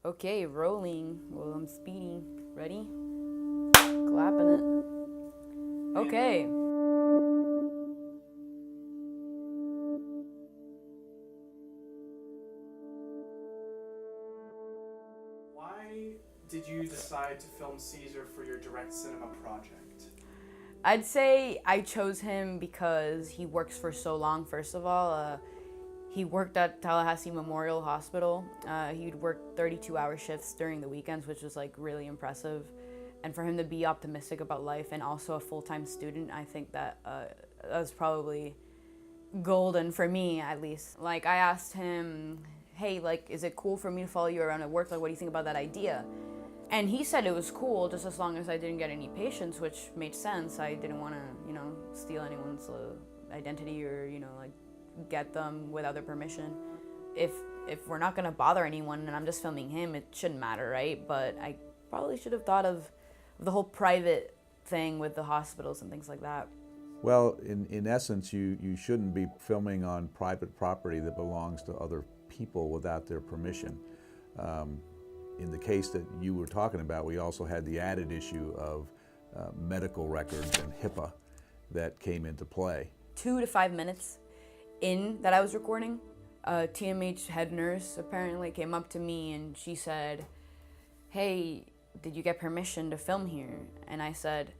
Okay, rolling. Well, I'm speeding. Ready? Clapping it. Okay. Why did you decide to film Caesar for your direct cinema project? I'd say I chose him because he works for so long, first of all. He worked at Tallahassee Memorial Hospital. He'd work 32-hour shifts during the weekends, which was like really impressive. And for him to be optimistic about life and also a full-time student, I think that was probably golden for me, at least. Like, I asked him, hey, like, is it cool for me to follow you around at work? Like, what do you think about that idea? And he said it was cool, just as long as I didn't get any patients, which made sense. I didn't want to, steal anyone's identity or, like, get them without their permission. If we're not gonna bother anyone and I'm just filming him, it shouldn't matter, right? But I probably should have thought of the whole private thing with the hospitals and things like that. Well, in essence, you shouldn't be filming on private property that belongs to other people without their permission. In the case that you were talking about, we also had the added issue of medical records and HIPAA that came into play. 2 to 5 minutes in that I was recording, a TMH head nurse apparently came up to me and she said, hey, did you get permission to film here? And I said,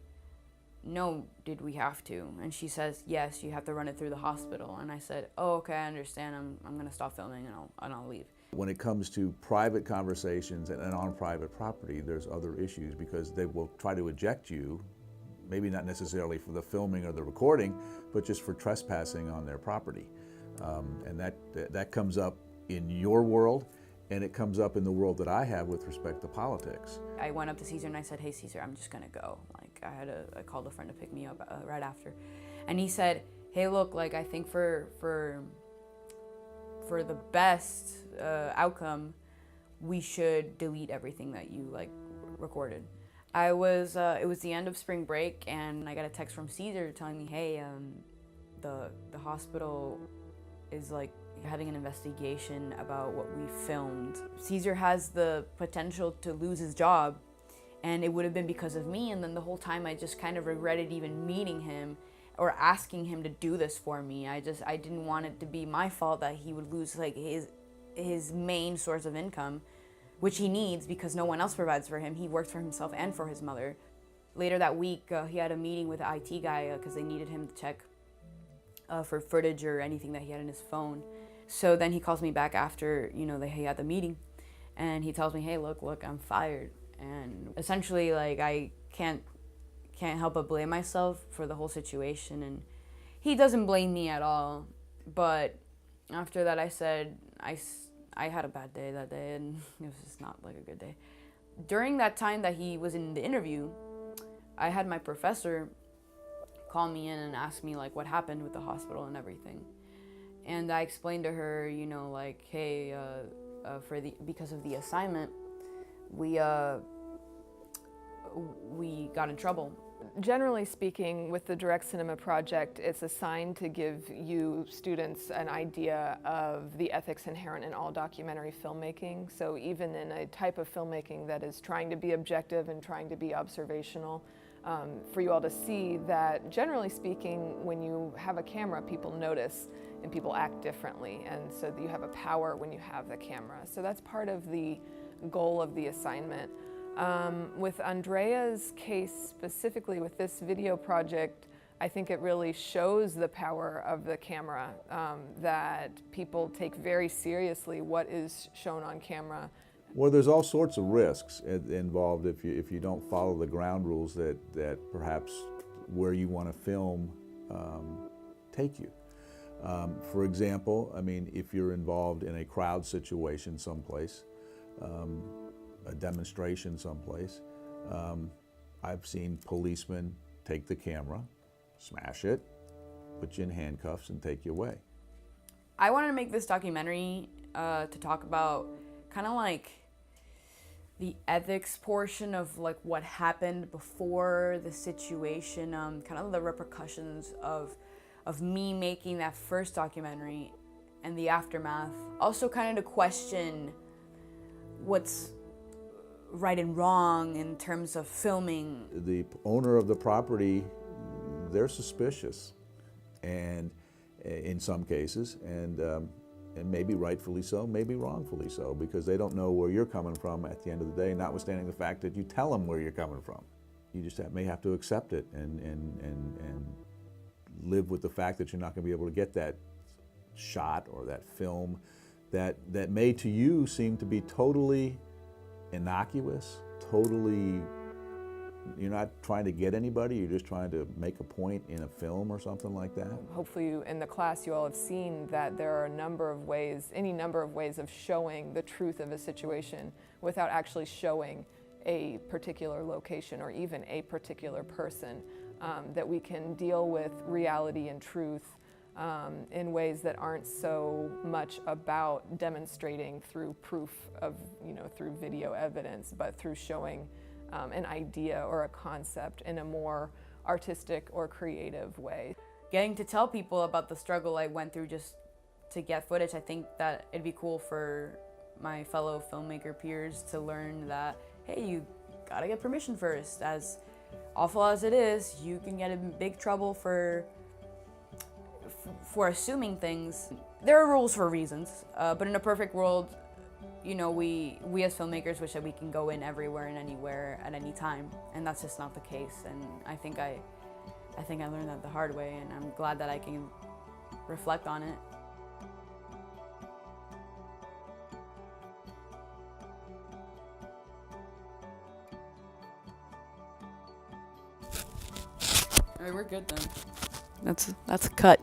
no, did we have to? And she says, yes, you have to run it through the hospital. And I said, oh, okay, I understand. I'm gonna stop filming and I'll leave. When it comes to private conversations and on private property, there's other issues because they will try to eject you, maybe not necessarily for the filming or the recording, but just for trespassing on their property. And that comes up in your world, and it comes up in the world that I have with respect to politics. I went up to Caesar and I said, hey, Caesar, I'm just gonna go. Like, I called a friend to pick me up right after. And he said, hey, look, like, I think for the best outcome, we should delete everything that you, like, recorded. It was the end of spring break, and I got a text from Caesar telling me, hey, the hospital is, like, having an investigation about what we filmed. Caesar has the potential to lose his job, and it would have been because of me. And then the whole time I just kind of regretted even meeting him or asking him to do this for me. I didn't want it to be my fault that he would lose, like, his main source of income, which he needs because no one else provides for him. He works for himself and for his mother. Later that week, he had a meeting with the IT guy because they needed him to check for footage or anything that he had in his phone. So then he calls me back after, he had the meeting, and he tells me, hey, look, I'm fired. And essentially, like, I can't help but blame myself for the whole situation, and he doesn't blame me at all. But after that, I said, I had a bad day that day, and it was just not, like, a good day. During that time that he was in the interview, I had my professor call me in and ask me, like, what happened with the hospital and everything. And I explained to her, like, hey, because of the assignment, we got in trouble. Generally speaking, with the Direct Cinema Project, it's assigned to give you students an idea of the ethics inherent in all documentary filmmaking. So even in a type of filmmaking that is trying to be objective and trying to be observational, for you all to see that, generally speaking, when you have a camera, people notice and people act differently. And so you have a power when you have the camera. So that's part of the goal of the assignment. With Andrea's case, specifically with this video project, I think it really shows the power of the camera, that people take very seriously what is shown on camera. Well, there's all sorts of risks involved if you don't follow the ground rules that perhaps where you want to film take you. For example, I mean, if you're involved in a crowd situation someplace, a demonstration someplace, I've seen policemen take the camera, smash it, put you in handcuffs, and take you away. I wanted to make this documentary to talk about kind of like the ethics portion of, like, what happened before the situation, kind of the repercussions of me making that first documentary and the aftermath. Also kind of to question what's right and wrong in terms of filming. The owner of the property, they're suspicious, and in some cases, and maybe rightfully so, maybe wrongfully so, because they don't know where you're coming from at the end of the day, notwithstanding the fact that you tell them where you're coming from. You just may have to accept it and live with the fact that you're not going to be able to get that shot or that film that may to you seem to be totally innocuous, totally, you're not trying to get anybody, you're just trying to make a point in a film or something like that. Hopefully in the class you all have seen that there are a number of ways, any number of ways of showing the truth of a situation without actually showing a particular location or even a particular person, that we can deal with reality and truth in ways that aren't so much about demonstrating through proof of, through video evidence, but through showing an idea or a concept in a more artistic or creative way. Getting to tell people about the struggle I went through just to get footage, I think that it'd be cool for my fellow filmmaker peers to learn that, hey, you gotta get permission first. As awful as it is, you can get in big trouble for assuming things. There are rules for reasons, but in a perfect world, we as filmmakers wish that we can go in everywhere and anywhere at any time, and that's just not the case. And I think I learned that the hard way, and I'm glad that I can reflect on it. All right, we're good then. That's a cut.